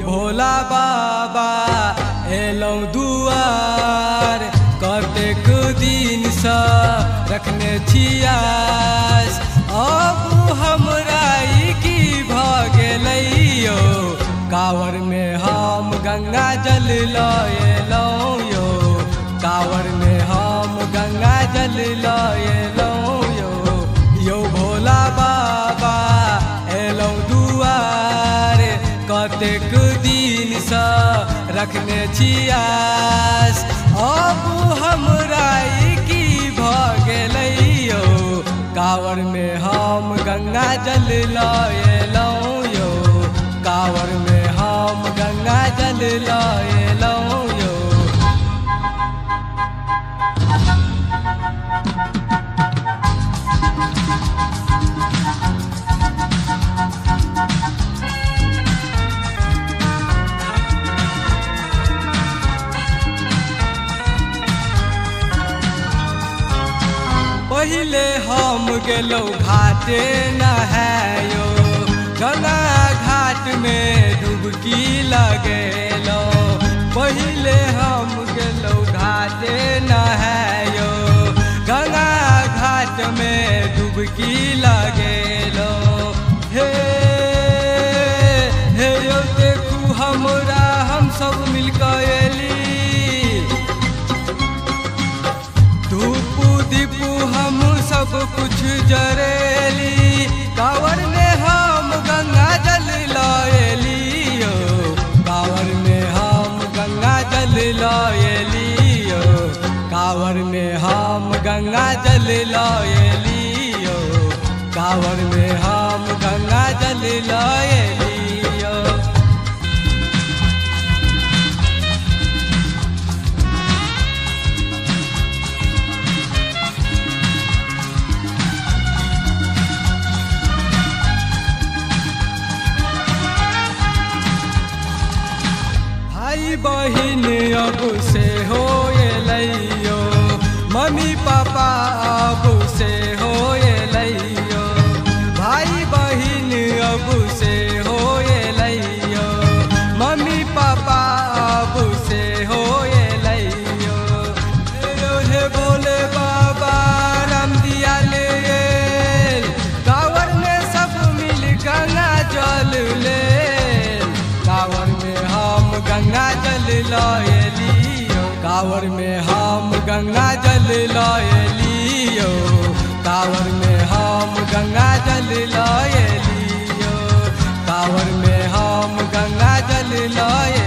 भोला बाबा एलौं दुआर कतेक दिन सँ रखने छियास अब हमरा ई की भऽ गेलै यौ कांवर में हम गंगा जल लएलौं यौ कांवर में हम गंगा जल लएलौं यौ भोला बाबा एलौं दुआर कतेक दिन सँ रखने छियास अब हमरा ई की भऽ गेलै यौ कांवर में हम गंगा जल लएलौं यौ कांवर में हम गंगा जल लएलौं यौ पहिले हम गेलौ घाटे नहायो गंगा घाट में डुबकी लगेलौ पहिले हम गेलौ घाटे नहायो गंगा घाट में डुबकी लगेलौ हे हे यौ देखू हमरा हम सब मिलकर एली हम सब कुछ जरेली कांवर में हम गंगा जल लएली यौ कांवर में हम गंगा जल लएली यौ कांवर में हम गंगा जल लएली यौ कांवर में हम गंगा जल लएली यौ भाई बहिन अब से हो एलैयो मम्मी पापा अब से हो एलैयो भाई बहिन अब से हो एलैयो मम्मी पापा अब से हो एलैयो हे भोले बाबा राम दिया ले कांवर में सब मिल गंगा जल ले कांवर में हम गंगा जल लएली यौ कांवर में हम गंगा जल लएली यौ कांवर में हम गंगा जल लएली यौ कांवर में हम गंगा जल लएली